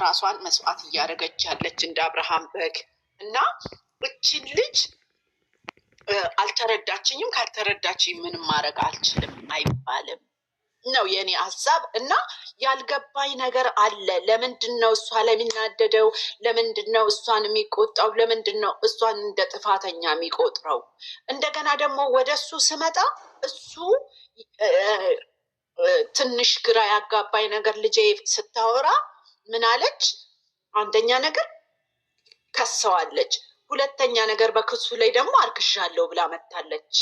ራሷን መስዋዕት እያደረገች ያለች እንደ አብርሃም በግ እና እችን ልጅ አልተረዳችኝም። ካልተረዳችኝ ምንም ማድረግ አልችልም አይባልም ነው የኔ ሀሳብ። እና ያልገባኝ ነገር አለ። ለምንድን ነው እሷ ላይ የሚናደደው? ለምንድን ነው እሷን የሚቆጣው? ለምንድን ነው እሷን እንደ ጥፋተኛ የሚቆጥረው? እንደገና ደግሞ ወደ እሱ ስመጣ እሱ ትንሽ ግራ ያጋባኝ ነገር ልጄ ስታወራ ምን አለች? አንደኛ ነገር ከሰዋለች፣ ሁለተኛ ነገር በክሱ ላይ ደግሞ አርግዣለሁ ብላ መታለች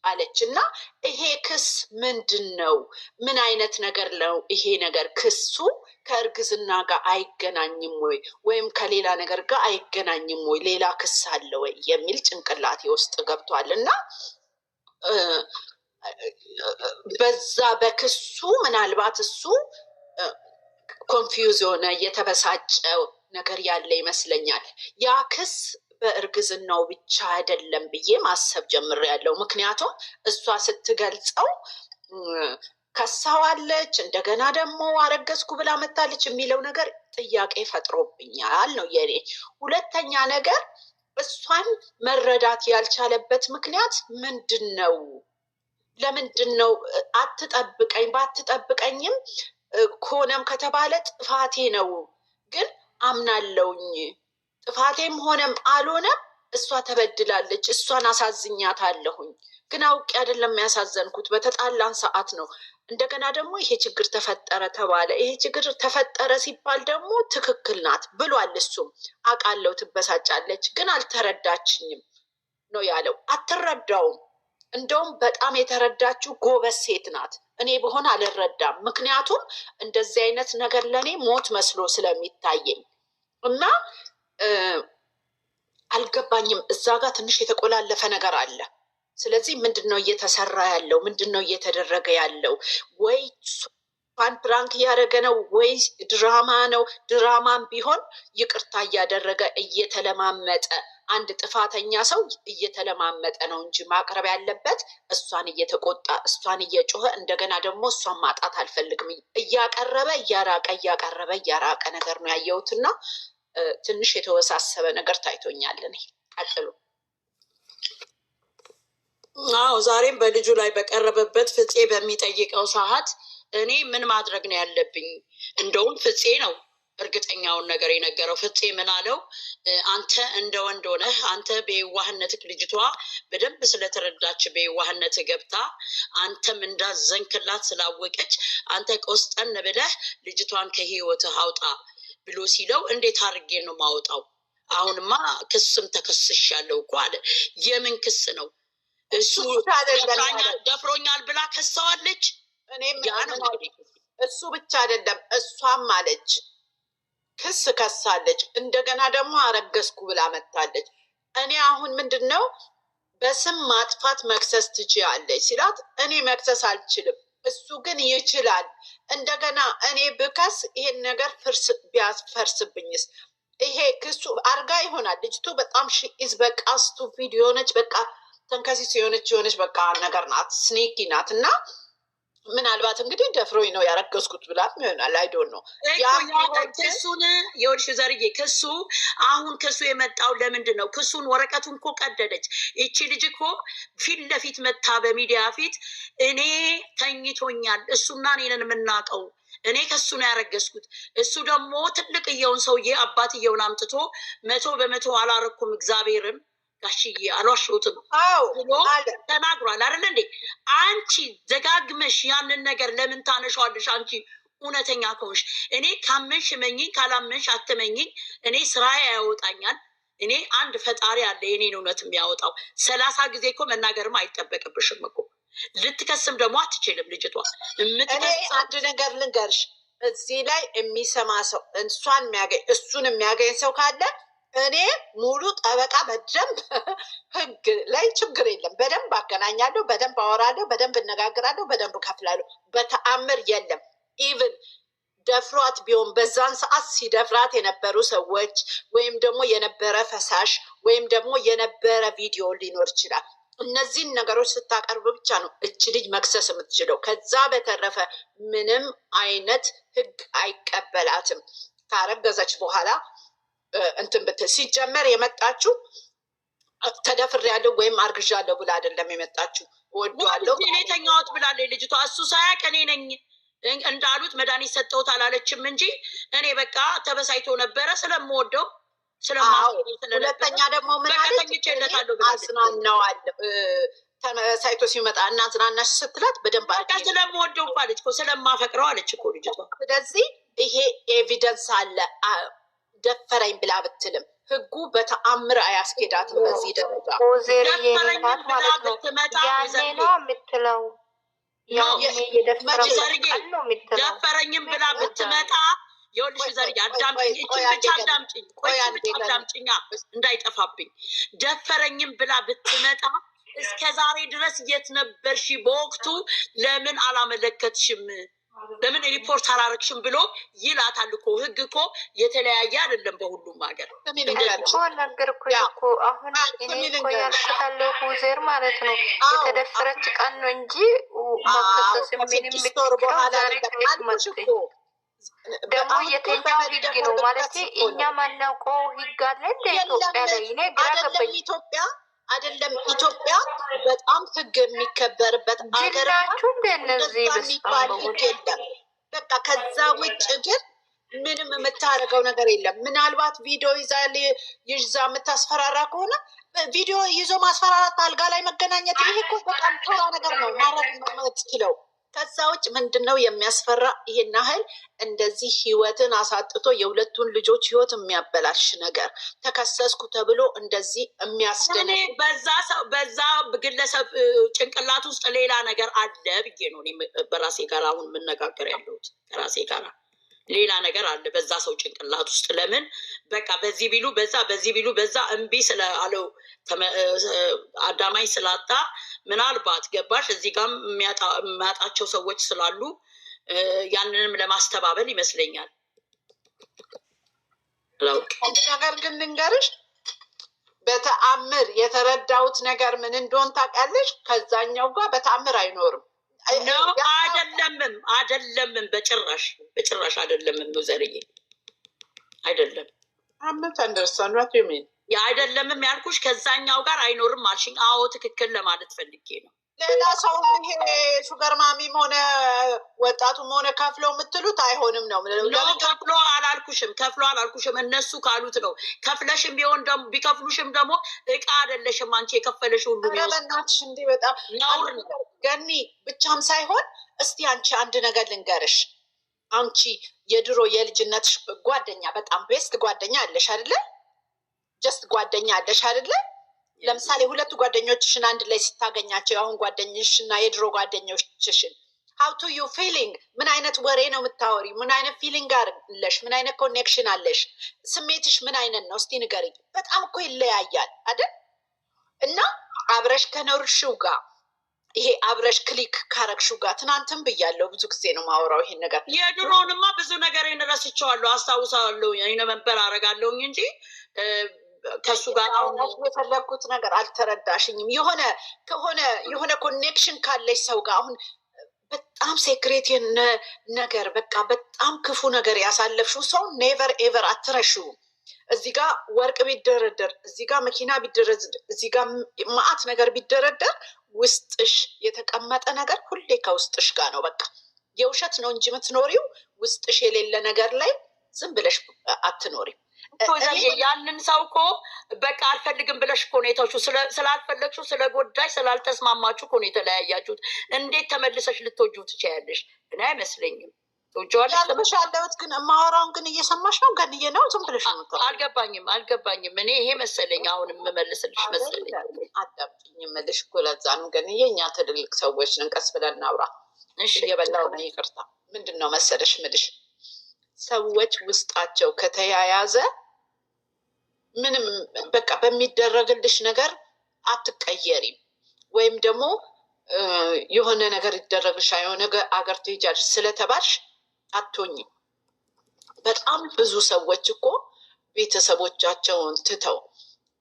አለች። እና ይሄ ክስ ምንድን ነው? ምን አይነት ነገር ነው ይሄ ነገር? ክሱ ከእርግዝና ጋር አይገናኝም ወይ ወይም ከሌላ ነገር ጋር አይገናኝም ወይ? ሌላ ክስ አለ ወይ የሚል ጭንቅላቴ ውስጥ ገብቷል። እና በዛ በክሱ ምናልባት እሱ ኮንፊውዝ የሆነ የተበሳጨው ነገር ያለ ይመስለኛል። ያ ክስ በእርግዝናው ብቻ አይደለም ብዬ ማሰብ ጀምሬያለሁ። ምክንያቱም እሷ ስትገልጸው ከሳዋለች፣ እንደገና ደግሞ አረገዝኩ ብላ መታለች የሚለው ነገር ጥያቄ ፈጥሮብኛል ነው የኔ። ሁለተኛ ነገር እሷን መረዳት ያልቻለበት ምክንያት ምንድን ነው? ለምንድን ነው አትጠብቀኝ? ባትጠብቀኝም ከሆነም ከተባለ ጥፋቴ ነው፣ ግን አምናለውኝ ጥፋቴም ሆነም አልሆነም እሷ ተበድላለች፣ እሷን አሳዝኛታለሁኝ፣ ግን አውቄ አይደለም ያሳዘንኩት፣ በተጣላን ሰዓት ነው። እንደገና ደግሞ ይሄ ችግር ተፈጠረ ተባለ። ይሄ ችግር ተፈጠረ ሲባል ደግሞ ትክክል ናት ብሏል። እሱም አውቃለሁ ትበሳጫለች፣ ግን አልተረዳችኝም ነው ያለው። አትረዳውም። እንደውም በጣም የተረዳችው ጎበዝ ሴት ናት። እኔ ብሆን አልረዳም። ምክንያቱም እንደዚህ አይነት ነገር ለእኔ ሞት መስሎ ስለሚታየኝ እና አልገባኝም። እዛ ጋር ትንሽ የተቆላለፈ ነገር አለ። ስለዚህ ምንድን ነው እየተሰራ ያለው? ምንድን ነው እየተደረገ ያለው? ወይ ፋን ፕራንክ እያደረገ ነው ወይ ድራማ ነው? ድራማም ቢሆን ይቅርታ እያደረገ እየተለማመጠ፣ አንድ ጥፋተኛ ሰው እየተለማመጠ ነው እንጂ ማቅረብ ያለበት እሷን እየተቆጣ እሷን እየጮኸ እንደገና ደግሞ እሷን ማጣት አልፈልግም እያቀረበ እያራቀ እያቀረበ እያራቀ ነገር ነው ያየሁትና ትንሽ የተወሳሰበ ነገር ታይቶኛል። እኔ ቀጥሉ። አዎ ዛሬም በልጁ ላይ በቀረበበት ፍፄ በሚጠይቀው ሰዓት እኔ ምን ማድረግ ነው ያለብኝ? እንደውም ፍፄ ነው እርግጠኛውን ነገር የነገረው። ፍፄ ምን አለው? አንተ እንደ ወንድ ሆነህ አንተ በየዋህነትህ ልጅቷ በደንብ ስለተረዳች በየዋህነት ገብታ አንተም እንዳዘንክላት ስላወቀች አንተ ቆስጠን ብለህ ልጅቷን ከህይወትህ አውጣ ብሎ ሲለው እንዴት አድርጌ ነው ማውጣው? አሁንማ ክስም ተከስሻለሁ እኮ አለ። የምን ክስ ነው? እሱ ደፍሮኛል ብላ ከሰዋለች። እሱ ብቻ አይደለም እሷም አለች ክስ ከሳለች። እንደገና ደግሞ አረገዝኩ ብላ መታለች። እኔ አሁን ምንድን ነው በስም ማጥፋት መክሰስ ትችያለች ሲላት እኔ መክሰስ አልችልም፣ እሱ ግን ይችላል። እንደገና እኔ ብከስ ይሄን ነገር ቢያስፈርስብኝስ? ይሄ ክሱ አርጋ ይሆናል። ልጅቱ በጣም ሺኢዝ በቃ ስቱፒድ የሆነች በቃ ተንከሲስ የሆነች በቃ ነገር ናት፣ ስኔኪ ናት። እና ምናልባት እንግዲህ ደፍሮኝ ነው ያረገዝኩት ብላም ይሆናል። አይዶን ነው ክሱን የወልሽ ዘርዬ ክሱ አሁን ክሱ የመጣው ለምንድን ነው? ክሱን ወረቀቱን እኮ ቀደደች ይቺ ልጅ እኮ ፊት ለፊት መታ በሚዲያ ፊት እኔ ተኝቶኛል፣ እሱና እኔንን የምናውቀው እኔ ከሱ ነው ያረገዝኩት። እሱ ደግሞ ትልቅየውን ሰውዬ አባትየውን አምጥቶ 100% አላረኩም እግዚአብሔርን ጋሽዬ አልዋሸሁትም ብሎ ተናግሯል አይደል እንዴ? አንቺ ደጋግመሽ ያንን ነገር ለምን ታነሻዋለሽ? አንቺ እውነተኛ ከሆንሽ እኔ ካመንሽ መኝኝ፣ ካላመንሽ አትመኝኝ። እኔ ስራዬ ያወጣኛል። እኔ አንድ ፈጣሪ አለ የኔን እውነት የሚያወጣው። 30 ጊዜ እኮ መናገርም አይጠበቅብሽም እኮ። ልትከስም ደግሞ አትችልም ልጅቷ። እኔ አንድ ነገር ልንገርሽ፣ እዚህ ላይ የሚሰማ ሰው እሱን የሚያገኝ ሰው ካለ እኔ ሙሉ ጠበቃ በደንብ ህግ ላይ ችግር የለም። በደንብ አገናኛለሁ፣ በደንብ አወራለሁ፣ በደንብ እነጋግራለሁ፣ በደንብ ከፍላለሁ። በተአምር የለም። ኢቭን ደፍሯት ቢሆን በዛን ሰዓት ሲደፍራት የነበሩ ሰዎች ወይም ደግሞ የነበረ ፈሳሽ ወይም ደግሞ የነበረ ቪዲዮ ሊኖር ይችላል። እነዚህን ነገሮች ስታቀርብ ብቻ ነው እች ልጅ መክሰስ የምትችለው። ከዛ በተረፈ ምንም አይነት ህግ አይቀበላትም። ካረገዘች በኋላ እንትን ብትል ሲጀመር የመጣችው ተደፍሬያለሁ ወይም አርግዣለሁ ብላ አይደለም የመጣችው። ወዷለሁ እኔ ተኛሁት ብላለች ልጅቷ። እሱ ሳያውቅ እኔ ነኝ እንዳሉት መድኃኒት ሰጠሁት አላለችም እንጂ እኔ በቃ ተበሳይቶ ነበረ ስለምወደው ሁለተኛ ደግሞ ምን አለች? አዝናናዋለሁ ተመሳይቶ ሲመጣ እና ዝናናሽ ስትላት በደንብ በቃ ስለምወደው እኮ አለች እኮ ስለማፈቅረው አለች እኮ ልጅቷ። ስለዚህ ይሄ ኤቪደንስ አለ። ደፈረኝ ብላ ብትልም ህጉ በተአምር አያስኬዳትም በዚህ ደረጃ። ደፈረኝ ብላ ብትመጣ ነው የምትለው ደፈረኝም ብላ ብትመጣ የወልሽ ዘርዬ አዳምጪኝ፣ እችን ብቻ አዳምጪኝ፣ ቆይ ብቻ አዳምጪኛ እንዳይጠፋብኝ። ደፈረኝም ብላ ብትመጣ እስከ ዛሬ ድረስ የት ነበርሽ? በወቅቱ ለምን አላመለከትሽም? ለምን ሪፖርት አላረግሽም ብሎ ይላታል እኮ። ህግ እኮ የተለያየ አይደለም በሁሉም ሀገር ነገርኩ እኮ። አሁን እኔ እኮ ያልኩታለሁ ሁዜር ማለት ነው የተደፈረች ቀን ነው እንጂ መከሰስ ምንም ደግሞ የተኛው ህግ ነው ማለት እኛ ማናውቀው ህግ አለ እንደ ኢትዮጵያ ላይ። እኔ ግራ ገባኝ። አይደለም ኢትዮጵያ በጣም ህግ የሚከበርበት አገር ናችሁ እንደነዚህ የሚባል ህግ የለም። በቃ ከዛ ውጭ ግን ምንም የምታደርገው ነገር የለም። ምናልባት ቪዲዮ ይዛ የምታስፈራራ ከሆነ ቪዲዮ ይዞ ማስፈራራት፣ አልጋ ላይ መገናኘት፣ ይሄ እኮ በጣም ተራ ነገር ነው ማድረግ የምትችለው። ከዛ ውጭ ምንድን ነው የሚያስፈራ? ይሄን ያህል እንደዚህ ህይወትን አሳጥቶ የሁለቱን ልጆች ህይወት የሚያበላሽ ነገር ተከሰስኩ ተብሎ እንደዚህ የሚያስደንቅ በዛ ግለሰብ ጭንቅላት ውስጥ ሌላ ነገር አለ ብዬ ነው በራሴ ጋር አሁን የምነጋገር ያለሁት። ከራሴ ጋር ሌላ ነገር አለ በዛ ሰው ጭንቅላት ውስጥ። ለምን በቃ በዚህ ቢሉ በዛ በዚህ ቢሉ በዛ እምቢ ስለአለው አዳማኝ ስላጣ ምናልባት ገባሽ እዚህ ጋር የሚያጣቸው ሰዎች ስላሉ ያንንም ለማስተባበል ይመስለኛል። ነገር ግን ልንገርሽ በተአምር የተረዳሁት ነገር ምን እንደሆን ታውቂያለሽ? ከዛኛው ጋር በተአምር አይኖርም። አይደለምም በጭራሽ አይደለምም ነው ዘርዬ አይደለም። አንደርስታንድ አይደለምም ያልኩሽ ከዛኛው ጋር አይኖርም አልሽኝ። አዎ ትክክል ለማለት ፈልጌ ነው። ሌላ ሰው ይሄ ሹገር ማሚም ሆነ ወጣቱም ሆነ ከፍለው የምትሉት አይሆንም ነው። ከፍሎ አላልኩሽም እነሱ ካሉት ነው። ከፍለሽም ቢሆን ደግሞ ቢከፍሉሽም ደግሞ እቃ አይደለሽም አንቺ የከፈለሽ ሁሉ በእናትሽ እንዲህ በጣም ገኒ ብቻም ሳይሆን እስቲ አንቺ አንድ ነገር ልንገርሽ። አንቺ የድሮ የልጅነትሽ ጓደኛ በጣም ቤስት ጓደኛ አለሽ አይደለ? ጀስት ጓደኛ አለሽ አይደለ? ለምሳሌ ሁለቱ ጓደኞችሽን አንድ ላይ ስታገኛቸው የአሁን ጓደኞችሽና የድሮ ጓደኞችሽን how to you feeling? ምን አይነት ወሬ ነው የምታወሪ? ምን አይነት ፊሊንግ አለሽ? ምን አይነት ኮኔክሽን አለሽ? ስሜትሽ ምን አይነት ነው? እስቲ ንገሪኝ። በጣም እኮ ይለያያል አይደል? እና አብረሽ ከኖርሽው ጋር ይሄ አብረሽ ክሊክ ካረግሽው ጋር ትናንትም ብያለሁ፣ ብዙ ጊዜ ነው ማወራው ይሄን ነገር። የድሮውንማ ብዙ ነገር ረስቼዋለሁ፣ አስታውሳለሁ፣ መንበር አረጋለሁኝ እንጂ ከሱ ጋር አሁን የፈለግኩት ነገር አልተረዳሽኝም። የሆነ ኮኔክሽን ካለሽ ሰው ጋር አሁን በጣም ሴክሬት ነገር በቃ በጣም ክፉ ነገር ያሳለፍሽው ሰው ኔቨር ኤቨር አትረሽውም። እዚህ ጋር ወርቅ ቢደረደር፣ እዚህ ጋር መኪና ቢደረደር፣ እዚህ ጋር ማአት ነገር ቢደረደር ውስጥሽ የተቀመጠ ነገር ሁሌ ከውስጥሽ ጋር ነው። በቃ የውሸት ነው እንጂ የምትኖሪው ውስጥሽ የሌለ ነገር ላይ ዝም ብለሽ አትኖሪም። ያንን ሰው እኮ በቃ አልፈልግም ብለሽ እኮ ነው የተውሽው። ስላልፈለግሽው፣ ስለጎዳሽ፣ ስላልተስማማችሁ እኮ ነው የተለያያችሁት። እንዴት ተመልሰሽ ልትወጂው ትችያለሽ? እኔ አይመስለኝም። ትወጂዋለሽ ያለሁት ግን የማወራውን ግን እየሰማሽ ነው ገንዬ ነው ዝም ብለሽ ነው? አልገባኝም። እኔ ይሄ መሰለኝ አሁን የምመልስልሽ መሰለኝ። አዳምጪኝ የምልሽ እኮ ለዛ ነው ገንዬ። እኛ ትልልቅ ሰዎች ነን፣ ቀስ ብለን እናውራ። እየበላሁ ነው ይቅርታ። ምንድን ነው መሰለሽ የምልሽ ሰዎች ውስጣቸው ከተያያዘ ምንም በቃ በሚደረግልሽ ነገር አትቀየሪም። ወይም ደግሞ የሆነ ነገር ይደረግልሽ የሆነ አገር ትሄጃለሽ ስለተባልሽ አትሆኝም። በጣም ብዙ ሰዎች እኮ ቤተሰቦቻቸውን ትተው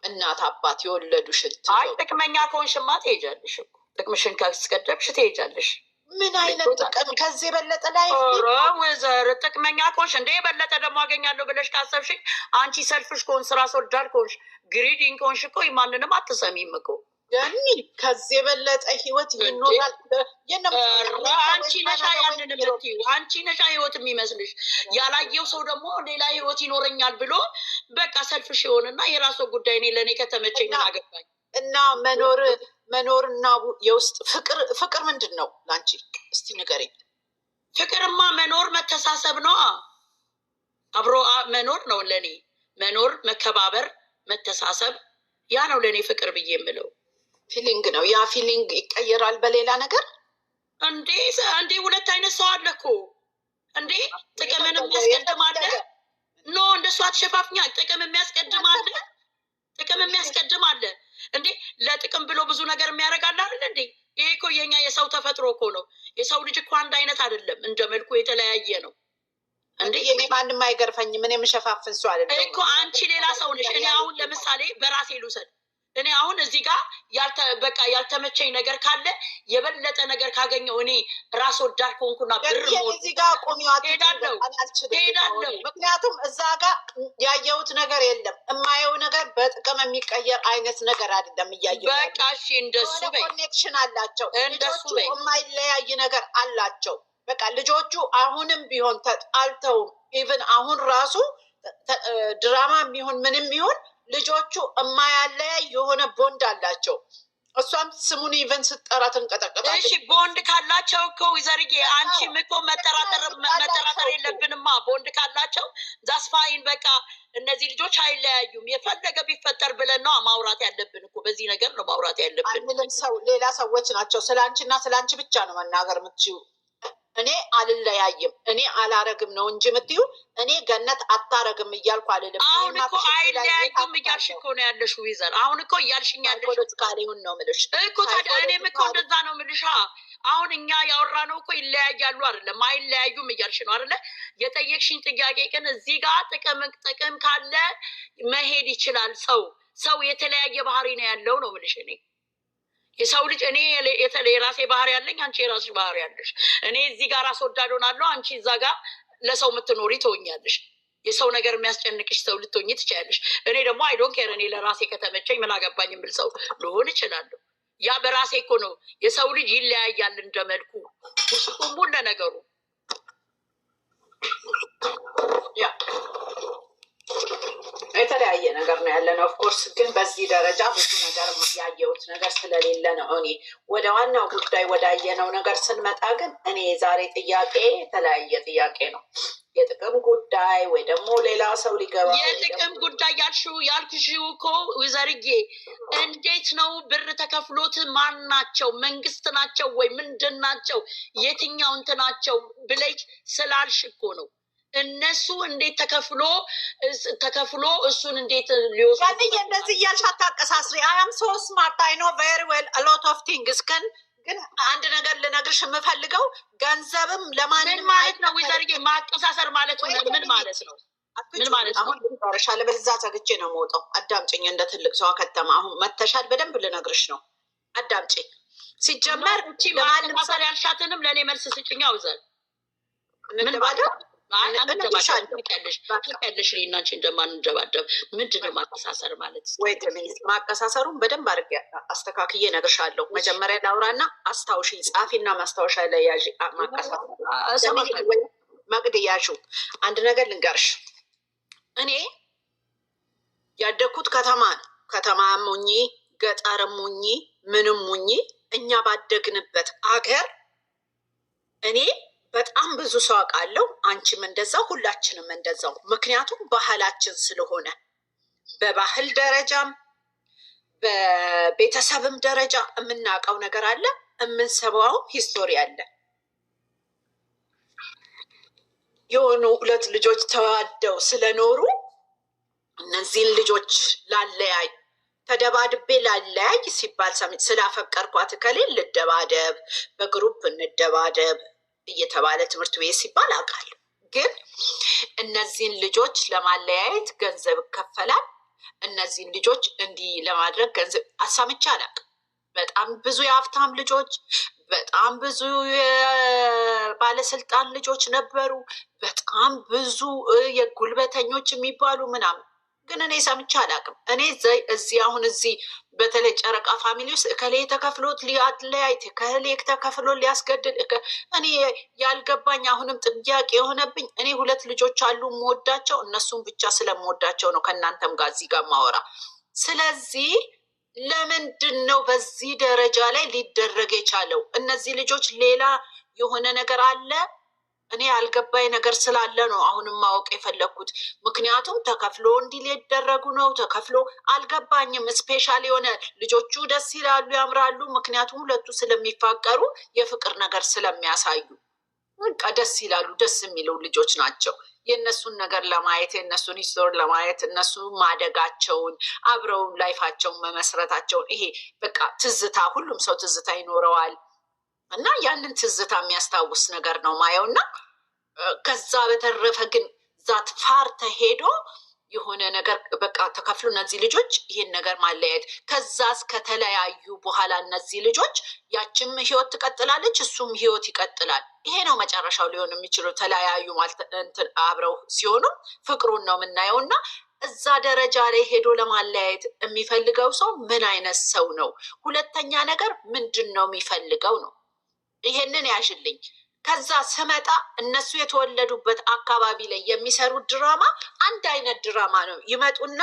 እናት አባት የወለዱሽን ትተው ጥቅመኛ ከሆንሽማ ትሄጃለሽ እኮ ጥቅምሽን ካስቀደምሽ ትሄጃለሽ። ምን አይነት ጥቅም ከዚህ የበለጠ ላይ ወዘር ጥቅመኛ ኮንሽ እንደ የበለጠ ደግሞ አገኛለሁ ብለሽ ካሰብሽ አንቺ ሰልፍሽ ኮን ስራ ወዳድ ኮንሽ ግሪዲንግ ኮንሽ እኮ ማንንም አትሰሚም እኮ ያኒ ከዚህ የበለጠ ህይወት ይኖራል። አንቺ ነሻ ያንን የምትይው አንቺ ነሻ ህይወት የሚመስልሽ። ያላየው ሰው ደግሞ ሌላ ህይወት ይኖረኛል ብሎ በቃ ሰልፍሽ ይሆንና የራሱ ጉዳይ። እኔ ለእኔ ከተመቸኝ ምን አገባኝ። እና መኖርና የውስጥ ፍቅር ምንድን ነው ለአንቺ? እስቲ ንገረኝ። ፍቅርማ መኖር መተሳሰብ ነው፣ አብሮ መኖር ነው ለእኔ። መኖር፣ መከባበር፣ መተሳሰብ ያ ነው ለእኔ ፍቅር ብዬ የምለው። ፊሊንግ ነው። ያ ፊሊንግ ይቀየራል በሌላ ነገር እንዴ? ሁለት አይነት ሰው አለ እኮ እንዴ። ጥቅምን የሚያስቀድም አለ። ኖ እንደሱ አትሸፋፍኛ። ጥቅም የሚያስቀድም አለ እንዴ። ለጥቅም ብሎ ብዙ ነገር የሚያደርጋል አይደል እንዴ? ይሄ እኮ የኛ የሰው ተፈጥሮ እኮ ነው። የሰው ልጅ እኮ አንድ አይነት አይደለም፣ እንደ መልኩ የተለያየ ነው እንዴ። እኔ ማንም አይገርፈኝም። ምን የምሸፋፍን ሰው አይደለም እኮ። አንቺ ሌላ ሰው ነሽ። እኔ አሁን ለምሳሌ በራሴ ልውሰድ። እኔ አሁን እዚህ ጋር በቃ ያልተመቸኝ ነገር ካለ የበለጠ ነገር ካገኘው እኔ ራስ ወዳድ ከሆንኩና ብር እዚህ ጋር ሄዳለሁ። ምክንያቱም እዛ ጋር ያየሁት ነገር የለም። የማየው ነገር በጥቅም የሚቀየር አይነት ነገር አይደለም እያየሁ። በቃ እሺ፣ እንደሱ በይ። ኮኔክሽን አላቸው ልጆቹ፣ የማይለያይ ነገር አላቸው። በቃ ልጆቹ አሁንም ቢሆን ተጣልተውም ኢቭን አሁን ራሱ ድራማ ቢሆን ምንም ቢሆን ልጆቹ የማያለያይ የሆነ ቦንድ አላቸው። እሷም ስሙን ኢቨን ስጠራ ትንቀጠቀጣለች። እሺ ቦንድ ካላቸው እኮ ወይዘርዬ አንቺም እኮ መጠራጠር የለብንማ። ቦንድ ካላቸው ዛስፋይን በቃ እነዚህ ልጆች አይለያዩም። የፈለገ ቢፈጠር ብለን ነው ማውራት ያለብን እኮ። በዚህ ነገር ነው ማውራት ያለብን። አንልም ሰው ሌላ ሰዎች ናቸው። ስለ አንቺና ስለ አንቺ ብቻ ነው መናገር የምትችይው። እኔ አልለያይም፣ እኔ አላረግም ነው እንጂ የምትይው። እኔ ገነት አታረግም እያልኩ አልልም። አሁን እኮ አይለያዩም እያልሽ እኮ ነው ያለሽ ዊዘር። አሁን እኮ እያልሽኝ ያለሽ ፖለቲካሊውን ነው የምልሽ እኮ። ታዲያ እኔም እኮ እንደዛ ነው የምልሽ። አሁን እኛ ያወራነው እኮ ይለያያሉ አይደለም፣ አይለያዩም እያልሽ ነው አይደለ? የጠየቅሽኝ ጥያቄ ግን እዚህ ጋር ጥቅም ካለ መሄድ ይችላል። ሰው የተለያየ ባህሪ ነው ያለው ነው የምልሽ እኔ። የሰው ልጅ እኔ የራሴ ባህሪ ያለኝ፣ አንቺ የራስሽ ባህሪ ያለሽ። እኔ እዚህ ጋር ራስ ወዳድ ሆናለሁ፣ አንቺ እዛ ጋር ለሰው የምትኖሪ ትሆኛለሽ። የሰው ነገር የሚያስጨንቅሽ ሰው ልትሆኝ ትችያለሽ። እኔ ደግሞ አይዶን ኬር፣ እኔ ለራሴ ከተመቸኝ ምን አገባኝ የምል ሰው ልሆን እችላለሁ። ያ በራሴ እኮ ነው። የሰው ልጅ ይለያያል እንደመልኩ ውስጡም ሁሉ ነገሩ። የተለያየ ነገር ነው ያለን። ኦፍኮርስ ግን በዚህ ደረጃ ብዙ ነገር ያየሁት ነገር ስለሌለ ነው። እኔ ወደ ዋናው ጉዳይ ወዳየነው ነገር ስንመጣ ግን እኔ የዛሬ ጥያቄ የተለያየ ጥያቄ ነው። የጥቅም ጉዳይ ወይ ደግሞ ሌላ ሰው ሊገባ የጥቅም ጉዳይ ያልኩሽው እኮ ወይዘርዬ፣ እንዴት ነው ብር ተከፍሎት? ማን ናቸው? መንግስት ናቸው ወይ ምንድን ናቸው? የትኛው እንትናቸው ብለሽ ስላልሽ እኮ ነው። እነሱ እንዴት ተከፍሎ እሱን እንዴት ሊወስዱ? እንደዚህ እያልሽ አታቀሳስሪ። አያም ሶ ስማርት አይ ኖ ቬሪ ዌል አ ሎት ኦፍ ቲንግስ። ግን አንድ ነገር ልነግርሽ የምፈልገው ገንዘብም ለማንም ማለት ነው ወይዘርዬ፣ ማቀሳሰር ማለት ምን ማለት ነው? ምን ማለት ነው? አሁን ልንገርሻለሁ። በዛ ዘግቼ ነው የምወጣው። አዳምጪኝ። እንደ ትልቅ ሰው ከተማ አሁን መተሻል። በደንብ ልነግርሽ ነው። አዳምጪኝ። ሲጀመር ለማንም ማቀሳሰር ያልሻትንም ለእኔ መልስ ስጭኛ። ውዘር ምን ማለት ነው? ያለሽ እናንቺ እንደማንደባደብ ምንድን ነው ማቀሳሰር ማለት? ማቀሳሰሩን በደንብ አድርጌ አስተካክዬ እነግርሻለሁ። መጀመሪያ ላውራና አስታውሺ፣ ጻፊና ማስታወሻ ላይ ያዥ። ማቀሳሰሩ መቅድ ያዡ። አንድ ነገር ልንገርሽ። እኔ ያደግኩት ከተማ ነው። ከተማ ሙኚ ገጠርም ሙኚ ምንም ሙኚ እኛ ባደግንበት አገር እኔ በጣም ብዙ ሰው አውቃለሁ። አንቺም እንደዛው፣ ሁላችንም እንደዛው። ምክንያቱም ባህላችን ስለሆነ በባህል ደረጃም በቤተሰብም ደረጃ የምናውቀው ነገር አለ፣ የምንሰማውም ሂስቶሪ አለ። የሆኑ ሁለት ልጆች ተዋደው ስለኖሩ እነዚህን ልጆች ላለያይ ተደባድቤ ላለያይ ሲባል ስላፈቀርኳት ከሌል ልደባደብ፣ በግሩፕ እንደባደብ እየተባለ ትምህርት ቤት ሲባል አውቃለሁ። ግን እነዚህን ልጆች ለማለያየት ገንዘብ ይከፈላል። እነዚህን ልጆች እንዲህ ለማድረግ ገንዘብ አሳምቼ አላውቅም። በጣም ብዙ የሀብታም ልጆች፣ በጣም ብዙ የባለስልጣን ልጆች ነበሩ፣ በጣም ብዙ የጉልበተኞች የሚባሉ ምናምን። ግን እኔ ሰምቼ አላውቅም። እኔ እዚህ አሁን እዚህ በተለይ ጨረቃ ፋሚሊ ውስጥ እከሌ ተከፍሎት ሊያለያይት እከሌ ተከፍሎት ሊያስገድል እኔ ያልገባኝ አሁንም ጥያቄ የሆነብኝ እኔ 2 ልጆች አሉ የምወዳቸው፣ እነሱም ብቻ ስለምወዳቸው ነው ከእናንተም ጋር እዚህ ጋር ማወራ። ስለዚህ ለምንድን ነው በዚህ ደረጃ ላይ ሊደረግ የቻለው? እነዚህ ልጆች ሌላ የሆነ ነገር አለ። እኔ ያልገባኝ ነገር ስላለ ነው አሁንም ማወቅ የፈለግኩት። ምክንያቱም ተከፍሎ እንዲህ ሊደረጉ ነው ተከፍሎ አልገባኝም። ስፔሻል የሆነ ልጆቹ ደስ ይላሉ ያምራሉ። ምክንያቱም ሁለቱ ስለሚፋቀሩ የፍቅር ነገር ስለሚያሳዩ በቃ ደስ ይላሉ። ደስ የሚሉ ልጆች ናቸው። የእነሱን ነገር ለማየት የእነሱን ሂስቶሪ ለማየት እነሱ ማደጋቸውን አብረው ላይፋቸውን መመስረታቸውን ይሄ በቃ ትዝታ፣ ሁሉም ሰው ትዝታ ይኖረዋል እና ያንን ትዝታ የሚያስታውስ ነገር ነው ማየው። እና ከዛ በተረፈ ግን ዛት ፋር ተሄዶ የሆነ ነገር በቃ ተከፍሎ እነዚህ ልጆች ይህን ነገር ማለያየት፣ ከዛ እስከተለያዩ በኋላ እነዚህ ልጆች ያችም ህይወት ትቀጥላለች፣ እሱም ህይወት ይቀጥላል። ይሄ ነው መጨረሻው ሊሆን የሚችለው። ተለያዩ ማለት አብረው ሲሆኑ ፍቅሩን ነው የምናየው። እና እዛ ደረጃ ላይ ሄዶ ለማለያየት የሚፈልገው ሰው ምን አይነት ሰው ነው? ሁለተኛ ነገር ምንድን ነው የሚፈልገው ነው። ይሄንን ያሽልኝ። ከዛ ስመጣ እነሱ የተወለዱበት አካባቢ ላይ የሚሰሩት ድራማ አንድ አይነት ድራማ ነው። ይመጡና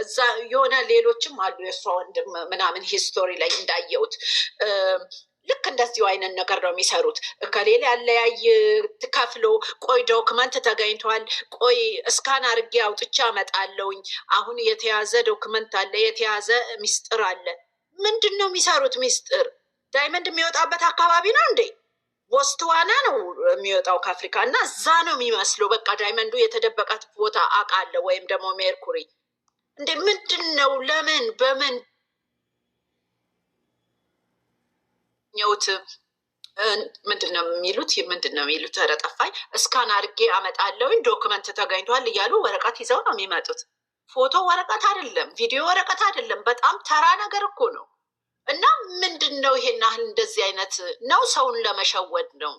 እዛ የሆነ ሌሎችም አሉ የእሷ ወንድም ምናምን ሂስቶሪ ላይ እንዳየሁት ልክ እንደዚሁ አይነት ነገር ነው የሚሰሩት። ከሌላ ያለያይ ትከፍሎ ቆይ ዶክመንት ተገኝቷል፣ ቆይ እስካን አርጌ አውጥቻ አመጣለሁኝ፣ አሁን የተያዘ ዶክመንት አለ፣ የተያዘ ሚስጥር አለ። ምንድን ነው የሚሰሩት ሚስጥር? ዳይመንድ የሚወጣበት አካባቢ ነው እንዴ? ቦትስዋና ነው የሚወጣው ከአፍሪካ እና እዛ ነው የሚመስለው። በቃ ዳይመንዱ የተደበቀት ቦታ አውቃለሁ፣ ወይም ደግሞ ሜርኩሪ እንዴ ምንድን ነው? ለምን በምን ኘውት ምንድን ነው የሚሉት ኧረ ጠፋኝ። እስካን አድርጌ አመጣለሁኝ ዶክመንት ተገኝቷል እያሉ ወረቀት ይዘው ነው የሚመጡት። ፎቶ ወረቀት አይደለም፣ ቪዲዮ ወረቀት አይደለም። በጣም ተራ ነገር እኮ ነው። እና ምንድን ነው ይሄን ያህል እንደዚህ አይነት ነው? ሰውን ለመሸወድ ነው።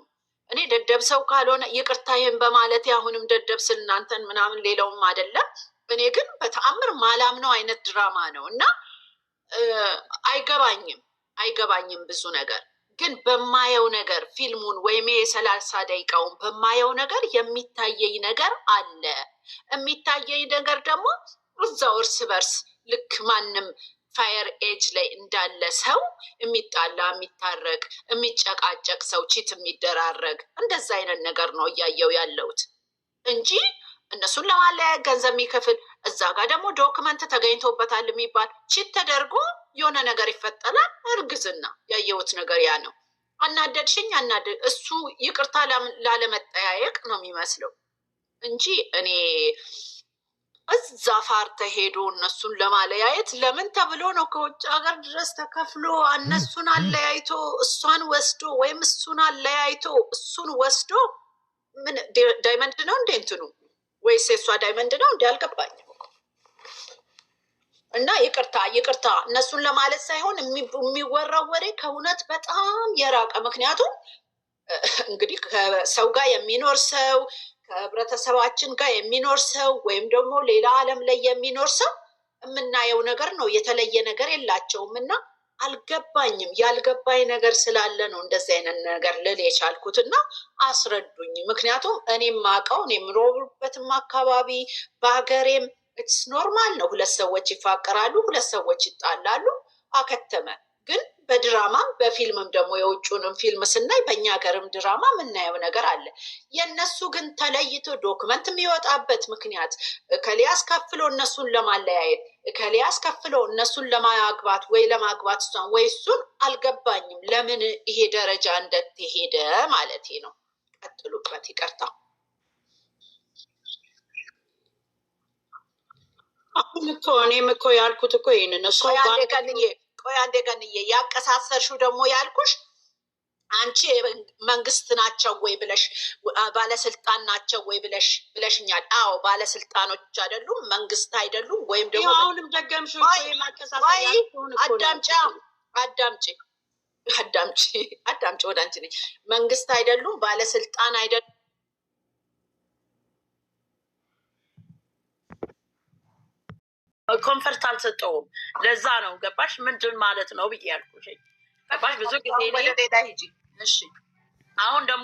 እኔ ደደብ ሰው ካልሆነ ይቅርታ ይሄን በማለት አሁንም ደደብ ስል እናንተን ምናምን ሌላውም አይደለም። እኔ ግን በተአምር ማላምነው አይነት ድራማ ነው እና አይገባኝም ብዙ ነገር። ግን በማየው ነገር ፊልሙን ወይም የ30 ደቂቃውን በማየው ነገር የሚታየኝ ነገር አለ። የሚታየኝ ነገር ደግሞ እዛው እርስ በርስ ልክ ማንም ፋየር ኤጅ ላይ እንዳለ ሰው የሚጣላ የሚታረቅ የሚጨቃጨቅ ሰው ቺት የሚደራረግ እንደዛ አይነት ነገር ነው እያየው ያለሁት እንጂ እነሱን ለማለያየት ገንዘብ የሚከፍል እዛ ጋር ደግሞ ዶክመንት ተገኝቶበታል የሚባል ቺት ተደርጎ የሆነ ነገር ይፈጠራል። እርግዝና ያየሁት ነገር ያ ነው። አናደድሽኝ እሱ ይቅርታ ላለመጠያየቅ ነው የሚመስለው እንጂ እኔ እዛ ፋር ተሄዶ እነሱን ለማለያየት ለምን ተብሎ ነው ከውጭ ሀገር ድረስ ተከፍሎ እነሱን አለያይቶ እሷን ወስዶ ወይም እሱን አለያይቶ እሱን ወስዶ ምን ዳይመንድ ነው እንዴ እንትኑ ወይስ የእሷ ዳይመንድ ነው እንዴ? አልገባኝም። እና ይቅርታ እነሱን ለማለት ሳይሆን የሚወራው ወሬ ከእውነት በጣም የራቀ። ምክንያቱም እንግዲህ ከሰው ጋር የሚኖር ሰው ከህብረተሰባችን ጋር የሚኖር ሰው ወይም ደግሞ ሌላ ዓለም ላይ የሚኖር ሰው የምናየው ነገር ነው። የተለየ ነገር የላቸውም። እና አልገባኝም። ያልገባኝ ነገር ስላለ ነው እንደዚህ አይነት ነገር ልል የቻልኩት። እና አስረዱኝ። ምክንያቱም እኔም ማውቀው እኔ የምኖርበትም አካባቢ በሀገሬም ኢትስ ኖርማል ነው። 2 ሰዎች ይፋቀራሉ፣ 2 ሰዎች ይጣላሉ፣ አከተመ። ግን በድራማም በፊልምም ደግሞ የውጭውንም ፊልም ስናይ በእኛ ሀገርም ድራማ የምናየው ነገር አለ። የእነሱ ግን ተለይቶ ዶክመንት የሚወጣበት ምክንያት እከሌ አስከፍሎ እነሱን ለማለያየት እከሌ አስከፍሎ እነሱን ለማግባት ወይ ለማግባት እሷን ወይ እሱን አልገባኝም። ለምን ይሄ ደረጃ እንደተሄደ ማለቴ ነው። ቀጥሉበት። ይቅርታ። አሁን እኮ እኔም እኮ ያልኩት እኮ ይህንን ነው። ቆይ አንዴ ቀንዬ ያቀሳሰርሽው ደግሞ ያልኩሽ አንቺ መንግስት ናቸው ወይ ብለሽ ባለስልጣን ናቸው ወይ ብለሽኛል። አዎ ባለስልጣኖች አይደሉም፣ መንግስት አይደሉም። ወይም ደግሞ አሁንም ደገምሽው። አዳምጫ አዳምጪ ወደ አንቺ ነኝ። መንግስት አይደሉም፣ ባለስልጣን አይደሉም። ኮንፈርት አልሰጠውም። ለዛ ነው ገባሽ? ምንድን ማለት ነው ብዬ ያልኩሽ ገባሽ? ብዙ ጊዜ ወደ ሌላ ሂጂ። እሺ አሁን ደግሞ